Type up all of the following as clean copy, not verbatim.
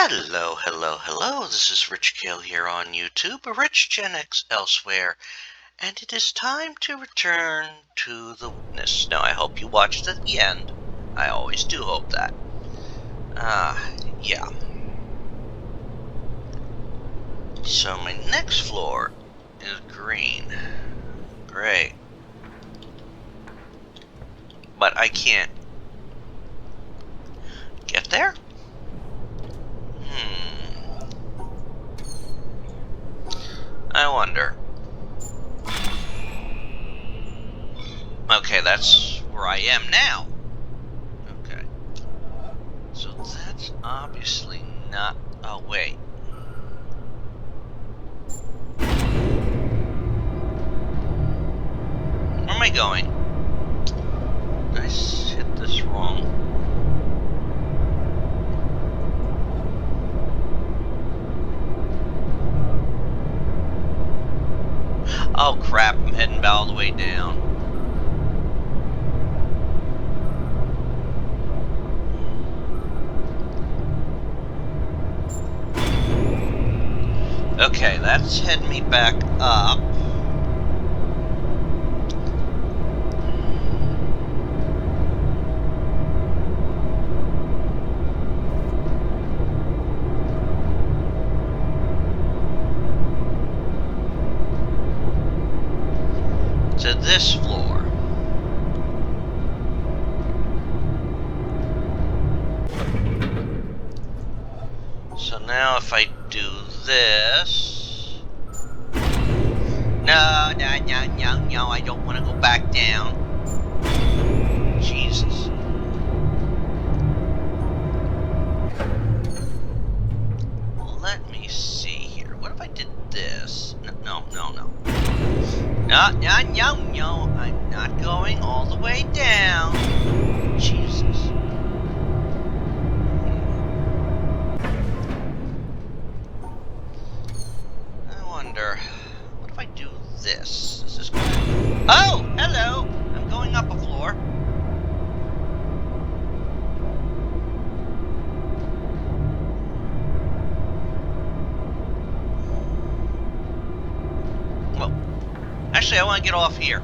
Hello, hello, hello. This is Rich Kale here on YouTube, a Rich Gen X elsewhere, and it is time to return to the witness. Now, I hope you watched at the end. I always do hope that. Yeah. So my next floor is green. Great. But I can't get there? I wonder. Okay, that's where I am now. Okay. So that's obviously not... Oh, wait. Where am I going? Did I hit this wrong? Oh crap, I'm heading all the way down. Okay, that's heading me back up. To this floor. So now if I do this... No, I don't want to go back down. Jesus. Let me see here. What if I did this? No. No, I'm not going all the way down. Jesus. I wonder, what if I do this? Is this good? Oh, hello! I'm going up a floor. Well, actually, I want to get off here.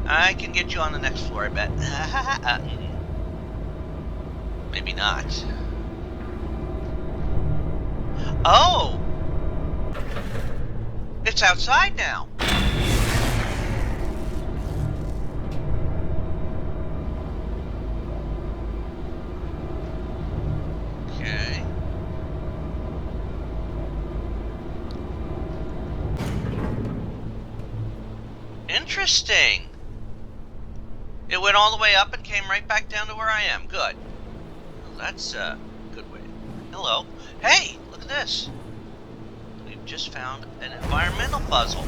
I can get you on the next floor, I bet. Maybe not. Oh! It's outside now. Okay. Interesting. It went all the way up and came right back down to where I am. Good. Well, that's a good way. Hello. Hey, look at this. We've just found an environmental puzzle.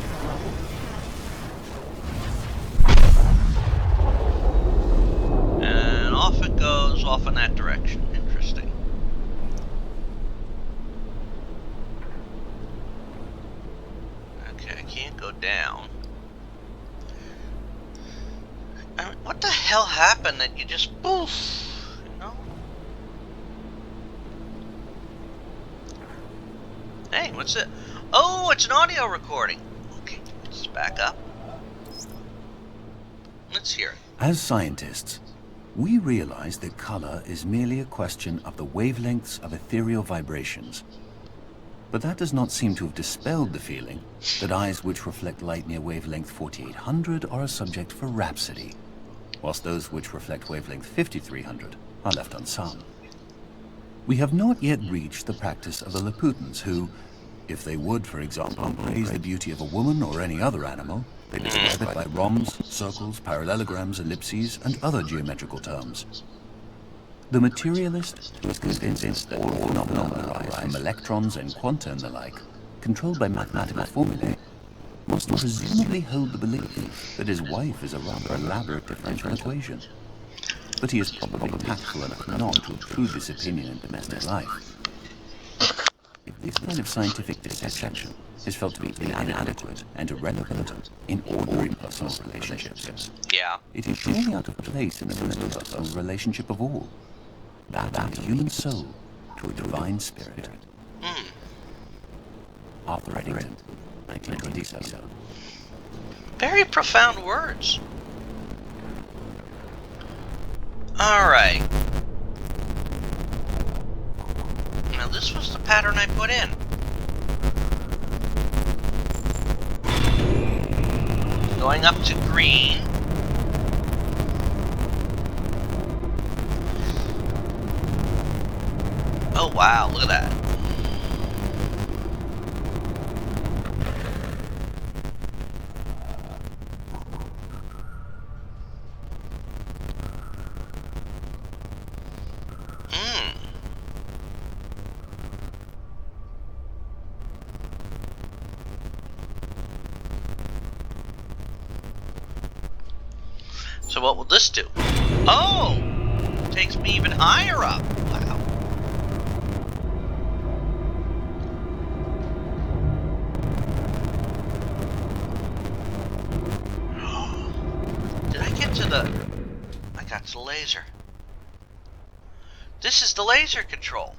And off it goes, off in that direction. Interesting. Okay, I can't go down. I mean, what the hell happened that you just poof, you know? Hey, what's it? Oh, it's an audio recording. Okay, let's back up. Let's hear it. As scientists, we realize that color is merely a question of the wavelengths of ethereal vibrations. But that does not seem to have dispelled the feeling that eyes which reflect light near wavelength 4800 are a subject for rhapsody, whilst those which reflect wavelength 5300 are left unsung. We have not yet reached the practice of the Laputans who, if they would, for example, praise the beauty of a woman or any other animal, they describe it by rhombs, circles, parallelograms, ellipses, and other geometrical terms. The materialist, who is convinced that all phenomena arise from electrons and quanta and the like, controlled by mathematical formulae, must presumably hold the belief that his wife is a rather elaborate differential equation. But he is probably tactful enough not to obtrude this opinion in domestic life. If this kind of scientific dissection is felt to be inadequate and irrelevant in ordinary personal relationships, it is surely out of place in the most personal relationship of all, that of the human soul to a divine spirit. Operating in 1927. Very profound words. Alright. Now this was the pattern I put in. Going up to green. Oh wow, look at that. So what will this do? Oh! Takes me even higher up. Wow. Did I get to the... I got to the laser. This is the laser control.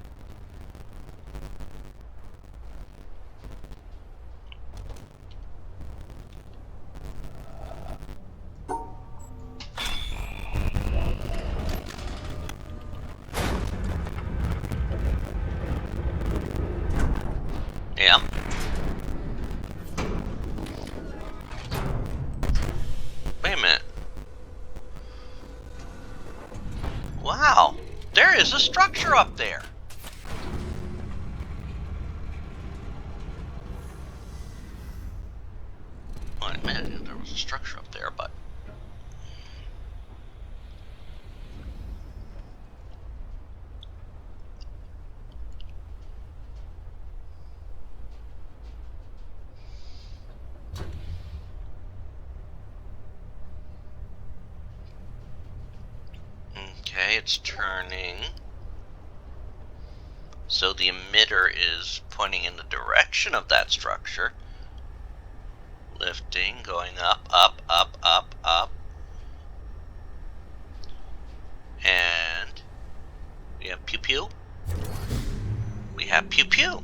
Yeah. Wait a minute. Wow. There is a structure up there. Well, I admit there was a structure up there, but... Okay, it's turning. So the emitter is pointing in the direction of that structure. Lifting, going up, up, up, up, up. And we have pew pew. We have pew pew.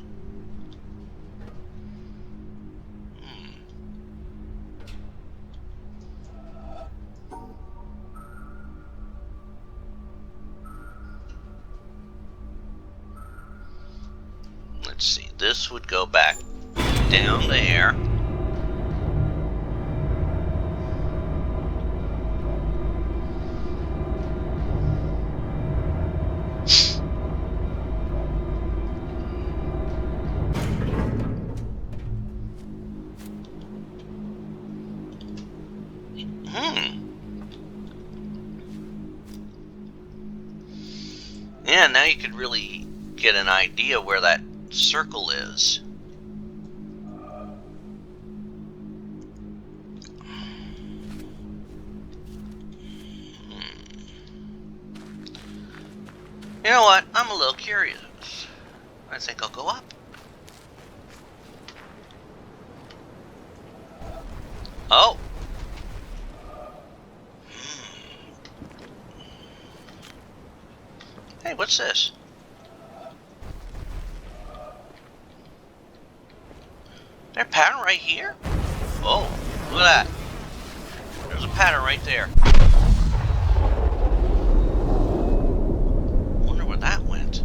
Let's see, this would go back down there. Yeah, now you could really get an idea where that circle is. You know what? I'm a little curious. I think I'll go up. Oh. Hey, what's this? There's a pattern right here? Oh, look at that. There's a pattern right there. Wonder where that went.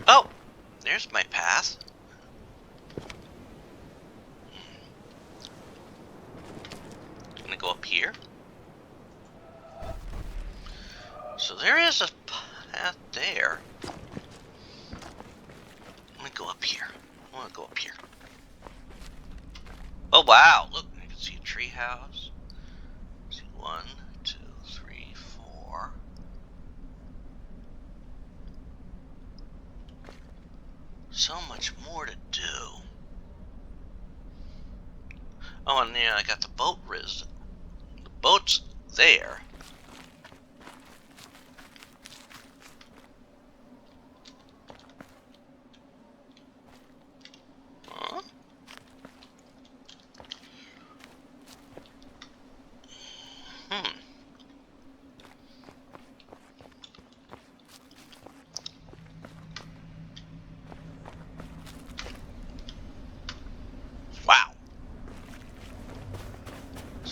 Oh, there's my path. Gonna go up here. So there is a path there. Let me go up here. I want to go up here. Oh wow! Look, I can see a tree house. See 1, 2, 3, 4. So much more to do. Oh, and yeah, I got the boat riz. The boat's there. Huh?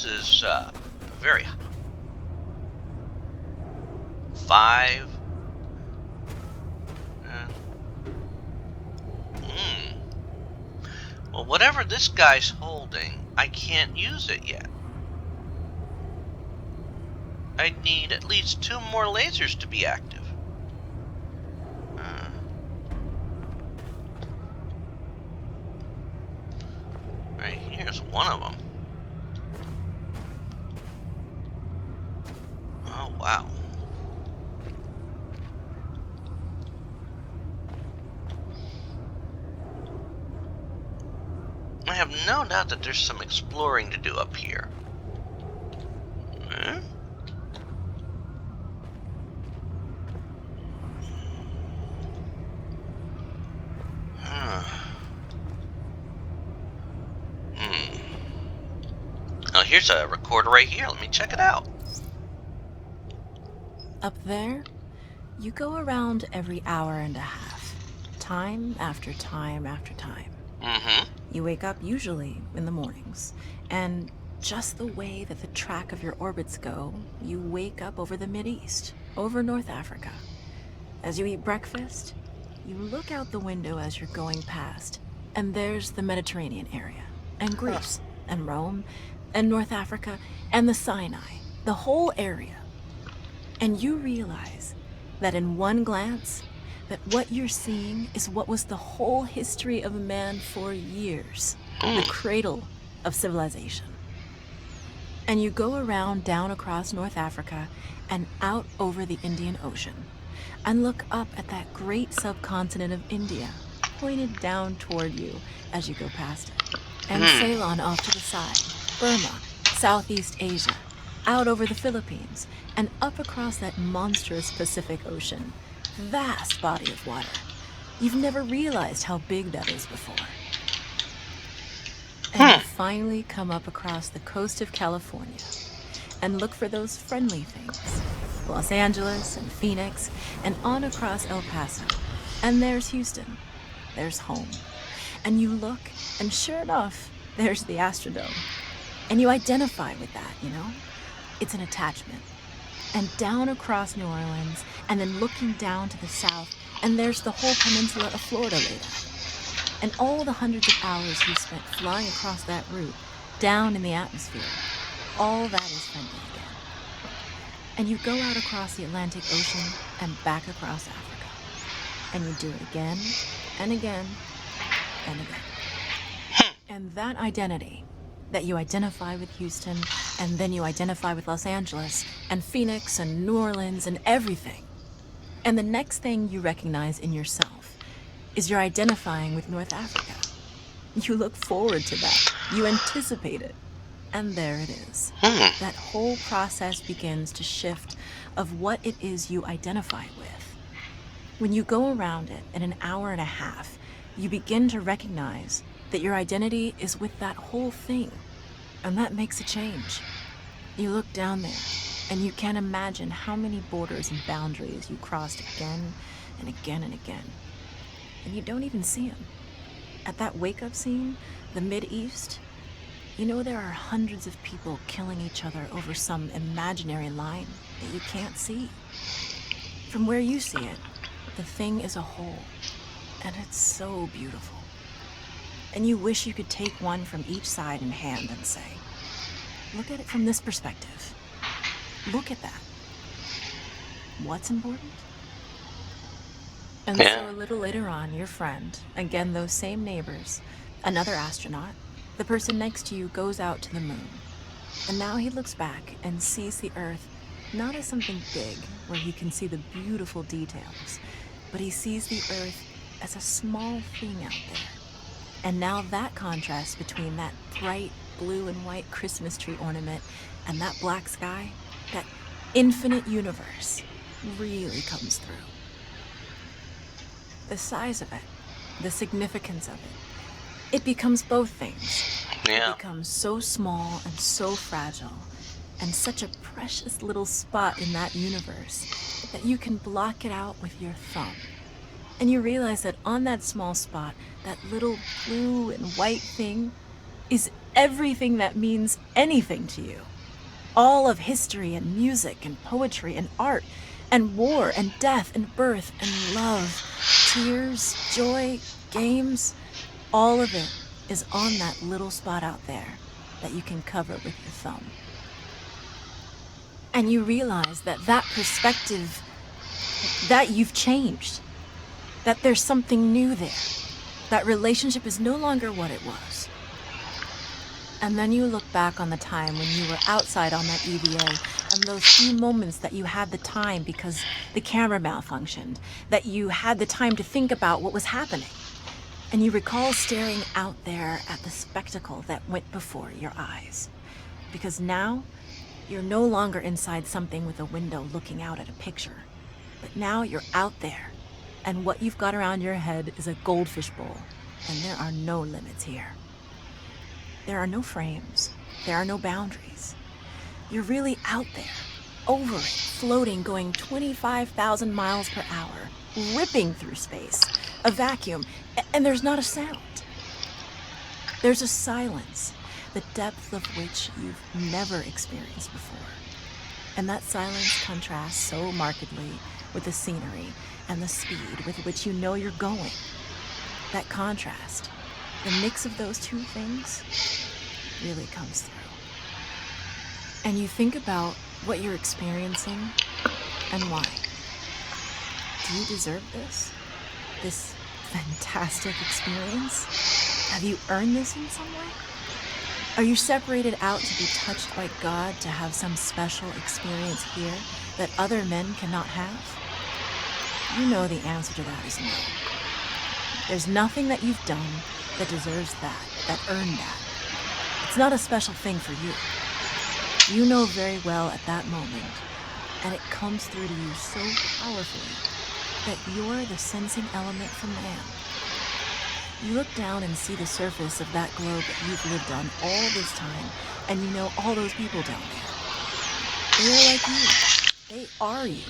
distance is very high. 5. Well, whatever this guy's holding, I can't use it yet. I'd need at least 2 more lasers to be active. Right here's one of them. Oh, wow. I have no doubt that there's some exploring to do up here. Hmm? Oh, here's a recorder right here. Let me check it out. Up there, you go around every hour and a half, time after time after time. Mm-hmm. You wake up usually in the mornings, and just the way that the track of your orbits go, you wake up over the Mideast, over North Africa. As you eat breakfast, you look out the window as you're going past, and there's the Mediterranean area, and Greece, and Rome, and North Africa, and the Sinai, the whole area. And you realize that in one glance, that what you're seeing is what was the whole history of man for years, the cradle of civilization. And you go around down across North Africa and out over the Indian Ocean, and look up at that great subcontinent of India, pointed down toward you as you go past it, and Ceylon off to the side, Burma, Southeast Asia, out over the Philippines, and up across that monstrous Pacific Ocean. Vast body of water. You've never realized how big that is before. And you finally come up across the coast of California and look for those friendly things. Los Angeles and Phoenix and on across El Paso. And there's Houston. There's home. And you look, and sure enough, there's the Astrodome. And you identify with that, you know? It's an attachment. And down across New Orleans, and then looking down to the south, and there's the whole peninsula of Florida laid out. And all the hundreds of hours you spent flying across that route, down in the atmosphere, all that is friendly again. And you go out across the Atlantic Ocean and back across Africa. And you do it again, and again, and again. And that identity, that you identify with Houston, and then you identify with Los Angeles, and Phoenix, and New Orleans, and everything. And the next thing you recognize in yourself is you're identifying with North Africa. You look forward to that. You anticipate it. And there it is. That whole process begins to shift of what it is you identify with. When you go around it in an hour and a half, you begin to recognize that your identity is with that whole thing, and that makes a change. You look down there, and you can't imagine how many borders and boundaries you crossed again and again and again, and you don't even see them. At that wake-up scene, the Mideast, you know there are hundreds of people killing each other over some imaginary line that you can't see. From where you see it, the thing is a whole, and it's so beautiful. And you wish you could take one from each side in hand and say, look at it from this perspective. Look at that. What's important? And so a little later on, your friend, again those same neighbors, another astronaut, the person next to you goes out to the moon. And now he looks back and sees the Earth not as something big where he can see the beautiful details, but he sees the Earth as a small thing out there. And now that contrast between that bright blue and white Christmas tree ornament and that black sky, that infinite universe, really comes through. The size of it, the significance of it, it becomes both things. Yeah. It becomes so small and so fragile, and such a precious little spot in that universe that you can block it out with your thumb. And you realize that on that small spot, that little blue and white thing is everything that means anything to you. All of history and music and poetry and art and war and death and birth and love, tears, joy, games, all of it is on that little spot out there that you can cover with your thumb. And you realize that perspective, that you've changed, that there's something new there. That relationship is no longer what it was. And then you look back on the time when you were outside on that EVA and those few moments that you had the time because the camera malfunctioned, that you had the time to think about what was happening. And you recall staring out there at the spectacle that went before your eyes. Because now, you're no longer inside something with a window looking out at a picture. But now you're out there, and what you've got around your head is a goldfish bowl, and there are no limits here. There are no frames. There are no boundaries. You're really out there, over it, floating, going 25,000 miles per hour, ripping through space, a vacuum, and there's not a sound. There's a silence, the depth of which you've never experienced before. And that silence contrasts so markedly with the scenery and the speed with which you know you're going. That contrast, the mix of those two things, really comes through. And you think about what you're experiencing and why. Do you deserve this? This fantastic experience? Have you earned this in some way? Are you separated out to be touched by God to have some special experience here that other men cannot have? You know the answer to that is no. There's nothing that you've done that deserves that earned that. It's not a special thing for you. You know very well at that moment, and it comes through to you so powerfully, that you're the sensing element for man. You look down and see the surface of that globe that you've lived on all this time, and you know all those people down there. They're like you. They are you.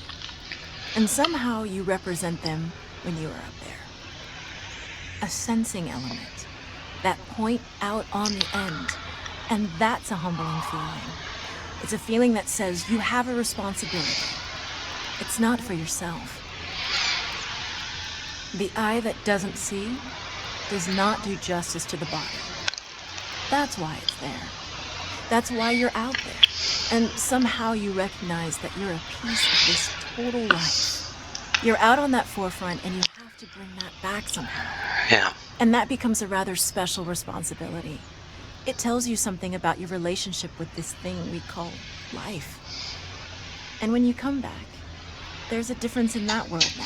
And somehow you represent them when you are up there. A sensing element. That point out on the end. And that's a humbling feeling. It's a feeling that says you have a responsibility. It's not for yourself. The eye that doesn't see does not do justice to the body. That's why it's there. That's why you're out there. And somehow you recognize that you're a piece of this total life. You're out on that forefront and you have to bring that back somehow. Yeah. And that becomes a rather special responsibility. It tells you something about your relationship with this thing we call life. And when you come back, there's a difference in that world now.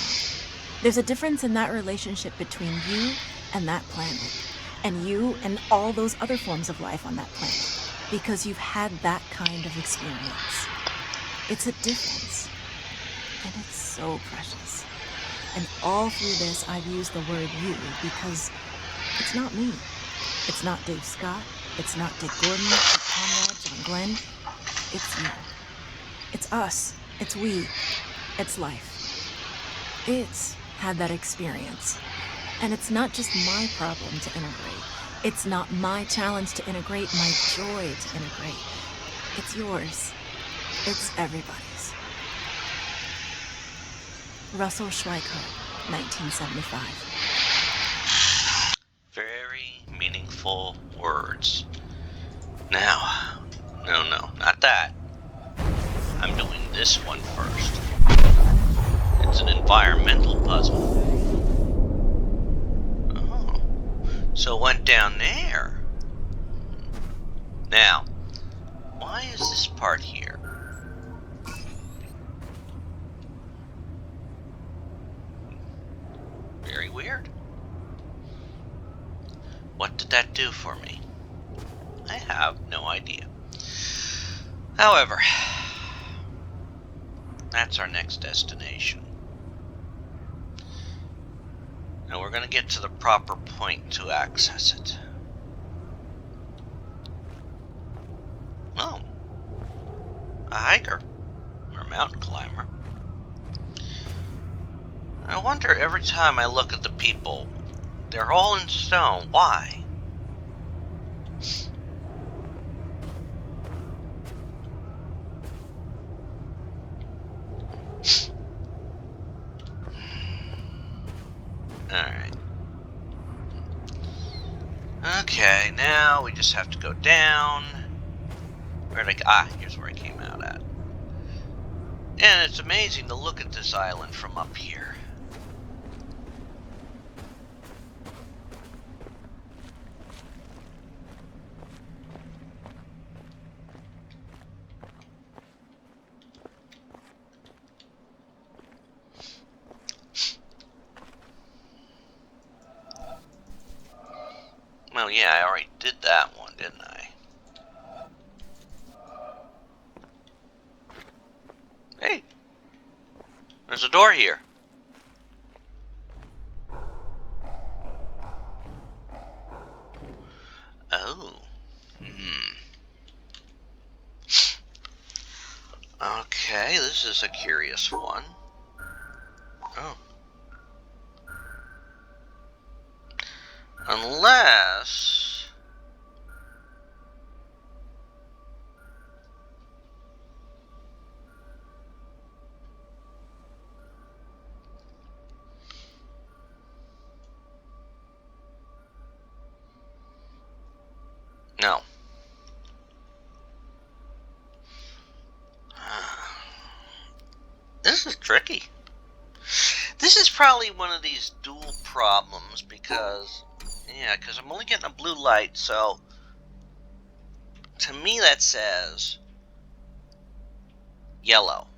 There's a difference in that relationship between you and that planet, and you and all those other forms of life on that planet, because you've had that kind of experience. It's a difference, and it's so precious. And all through this, I've used the word you because it's not me. It's not Dave Scott. It's not Dick Gordon, Dick Conrad, John Glenn. It's you. It's us. It's we. It's life. It's had that experience. And it's not just my problem to integrate. It's not my challenge to integrate, my joy to integrate. It's yours. It's everybody's. Russell Schweikart, 1975. Very meaningful words. Now, no, not that. I'm doing this one first. It's an environmental puzzle. Oh, so it went down there. Now, why is this part here? Very weird. What did that do for me? I have no idea. However, that's our next destination. Now we're going to get to the proper point to access it. Oh, a hiker or a mountain climber. I wonder every time I look at the people, they're all in stone. Why? now we just have to go down. Where'd I... Ah, here's where I came out at. And it's amazing to look at this island from up here. Well, yeah, I already did that one, didn't I? Hey! There's a door here. Oh. Okay, this is a curious one. Oh. Unless... No. This is tricky. This is probably one of these dual problems because... Yeah, because I'm only getting a blue light, so... To me that says... yellow.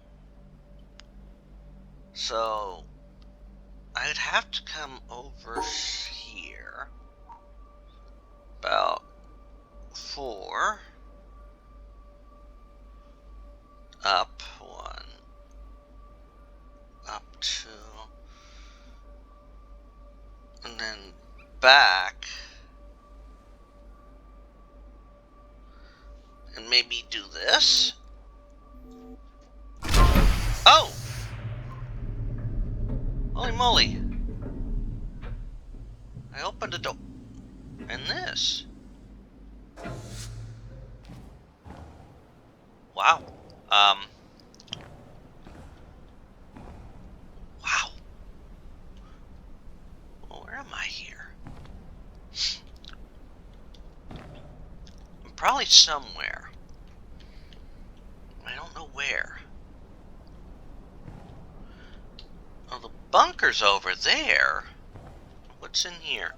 So... I would have to come over here. About 4. Up 1. Up 2. And then back. And maybe do this. Oh! Holy moly. I opened the door. And this. Wow. Wow. Well, where am I here? I'm probably somewhere. I don't know where. Oh, the bunker's over there. What's in here?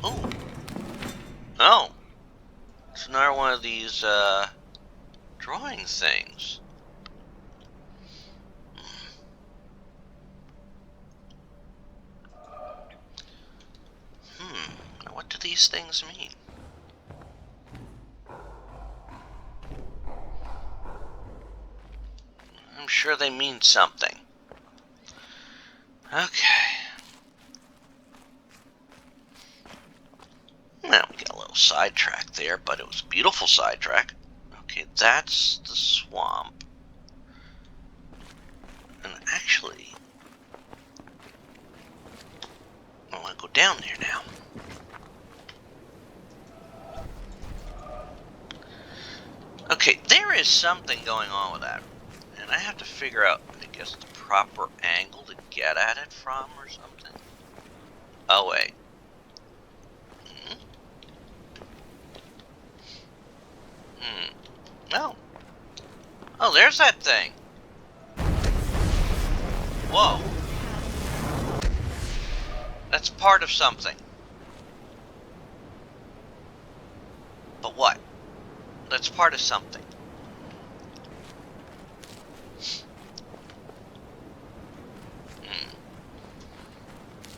Oh. Oh. It's another one of these, drawing things. Now what do these things mean? I'm sure they mean something. Okay. Well, we got a little sidetrack there, but it was a beautiful sidetrack. Okay, that's the swamp. And actually, I want to go down there now. Okay, there is something going on with that. And I have to figure out, I guess, the proper angle to get at it from or something. Oh, wait. No. Oh, there's that thing. Whoa. That's part of something. But what? That's part of something.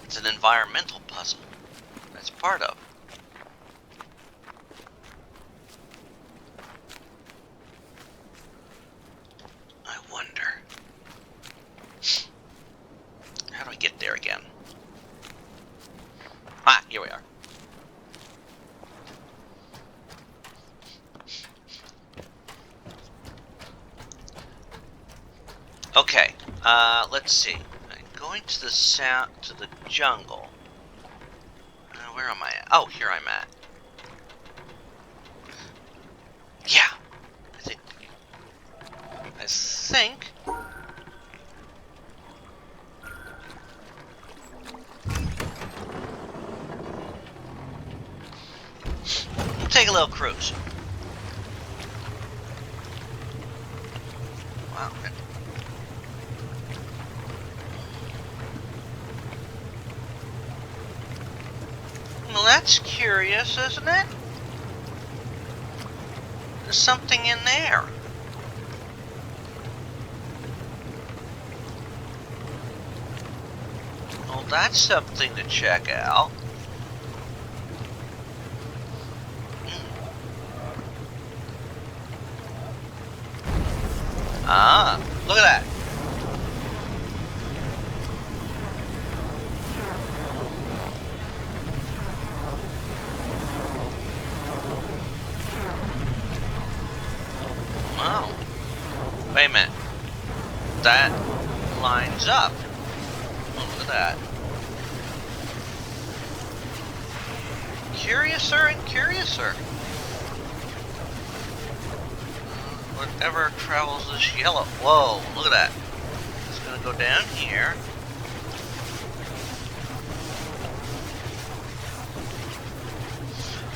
It's an environmental puzzle. That's part of. I wonder. How do I get there again? Ah, here we are. Okay, let's see. I'm going to the to the jungle. Where am I at? Oh, here I'm at. Yeah, I think. take a little cruise. Wow. Well, that's curious, isn't it? There's something in there. Well, that's something to check out. Ah, look at that. Wow. Wait a minute. That lines up. Oh, look at that. Curiouser and curiouser. Whatever travels this yellow. Whoa, look at that. It's gonna go down here.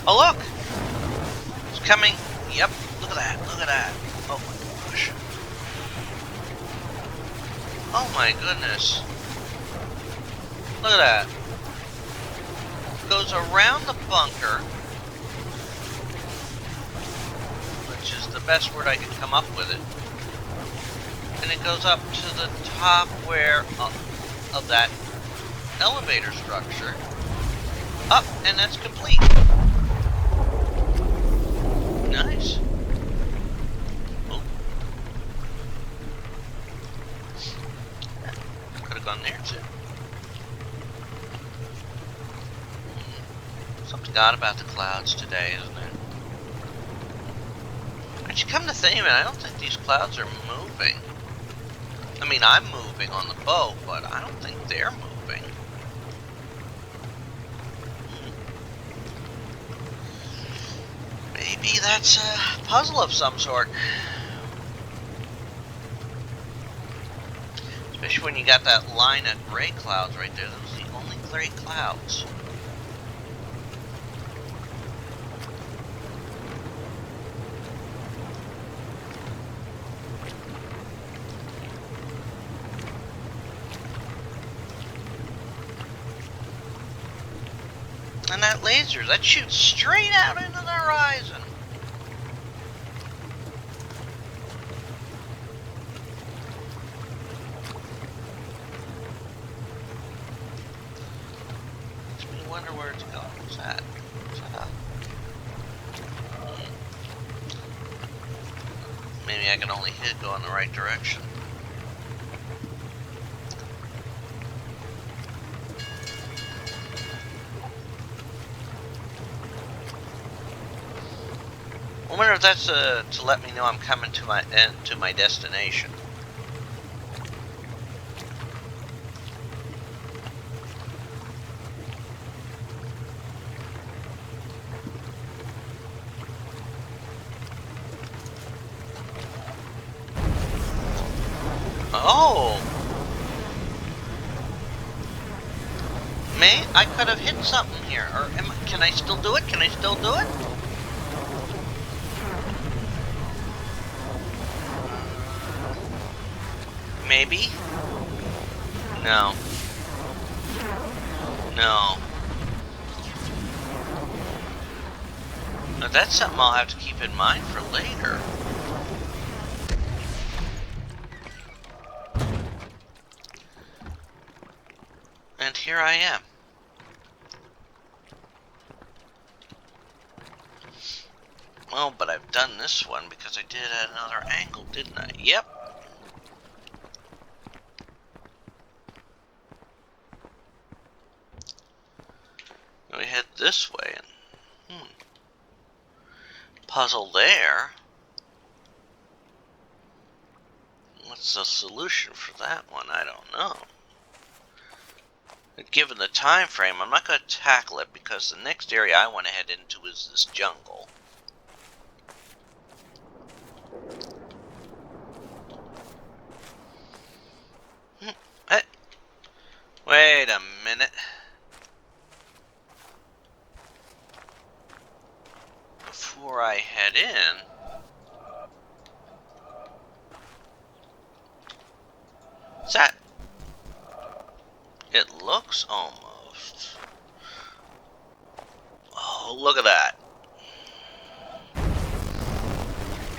Oh, look! It's coming. Yep, look at that. Look at that. Oh my gosh. Oh my goodness. Look at that. Goes around the bunker, which is the best word I can come up with it, and it goes up to the top where of that elevator structure. Up, and that's complete. Nice. Oh. Could have gone there too. Something odd about the clouds today, isn't it? But you come to think of it, I don't think these clouds are moving. I mean, I'm moving on the boat, but I don't think they're moving. Maybe that's a puzzle of some sort. Especially when you got that line of gray clouds right there. Those are the only gray clouds. And that laser, that shoots straight out into the horizon. Makes me wonder where it's going. What's that? What's that? Maybe I can only hit go in the right direction. I wonder if that's to let me know I'm coming to my destination. Oh, I could have hit something here, or can I still do it? Can I still do it? Maybe? No. No. Now that's something I'll have to keep in mind for later. And here I am. Well, but I've done this one because I did it at another angle, didn't I? Yep. We head this way and puzzle there. What's the solution for that one? I don't know. But given the time frame, I'm not going to tackle it because the next area I want to head into is this jungle. Hey. Wait a minute. before I head in, is that? It looks almost. Oh, look at that.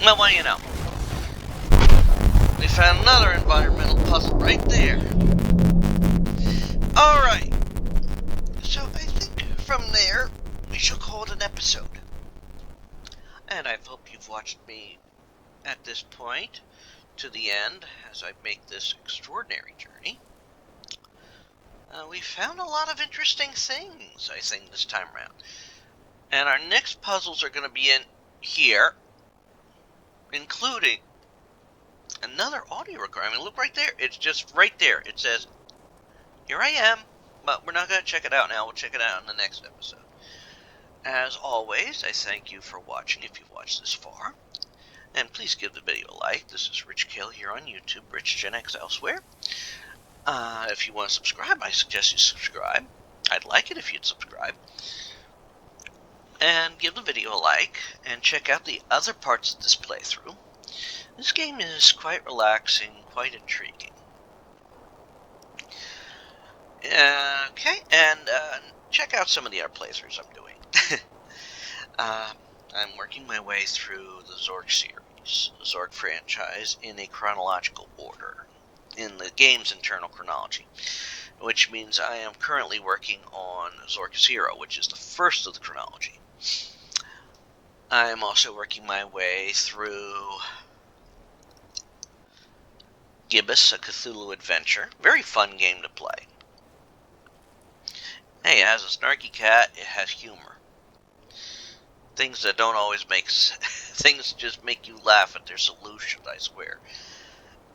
Well, you know. We found another environmental puzzle right there. Alright. So I think from there, we shall call it an episode. And I hope you've watched me at this point to the end as I make this extraordinary journey. We found a lot of interesting things, I think, this time around. And our next puzzles are going to be in here, including another audio recording. I mean, look right there. It's just right there. It says, "Here I am," but we're not going to check it out now. We'll check it out in the next episode. As always, I thank you for watching if you've watched this far. And please give the video a like. This is Rich Kale here on YouTube, Rich Gen X elsewhere. If you want to subscribe, I suggest you subscribe. I'd like it if you'd subscribe. And give the video a like, and check out the other parts of this playthrough. This game is quite relaxing, quite intriguing. Okay, and check out some of the other playthroughs I'm doing. I'm working my way through the Zork series, the Zork franchise, in a chronological order, in the game's internal chronology, which means I am currently working on Zork Zero, which is the first of the chronology. I am also working my way through Gibbous, a Cthulhu adventure. Very fun game to play. Hey, it has a snarky cat, it has humor. Things that don't always make things just make you laugh at their solutions, I swear.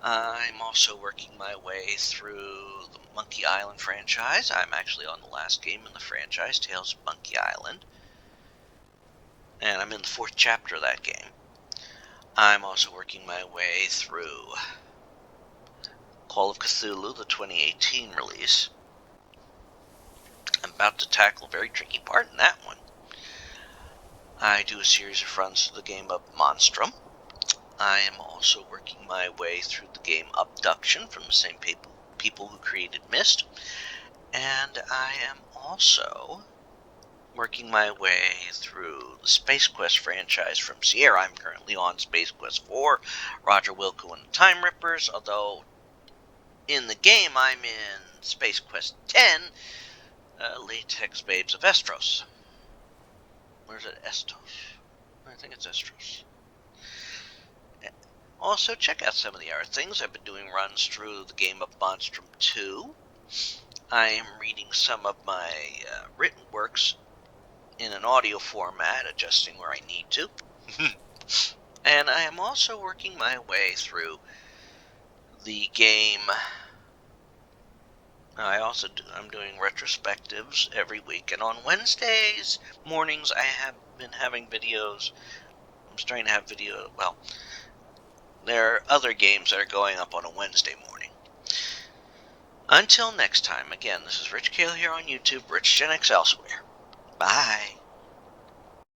I'm also working my way through the Monkey Island franchise. I'm actually on the last game in the franchise, Tales of Monkey Island. And I'm in the 4th chapter of that game. I'm also working my way through Call of Cthulhu, the 2018 release. I'm about to tackle a very tricky part in that one. I do a series of runs through the game of Monstrum. I am also working my way through the game Abduction from the same people who created Myst. And I am also working my way through the Space Quest franchise from Sierra. I'm currently on Space Quest 4, Roger Wilco and the Time Rippers, although in the game I'm in Space Quest 10, Latex Babes of Estros. Or is it Estos? I think it's Estros. Also, check out some of the other things. I've been doing runs through the game of Monstrum 2. I am reading some of my written works in an audio format, adjusting where I need to. And I am also working my way through the game. I'm doing retrospectives every week, and on Wednesdays mornings I have been having videos. I'm starting to have video. Well, there are other games that are going up on a Wednesday morning. Until next time, again, this is Rich Kale here on YouTube, Rich Gen X elsewhere. Bye.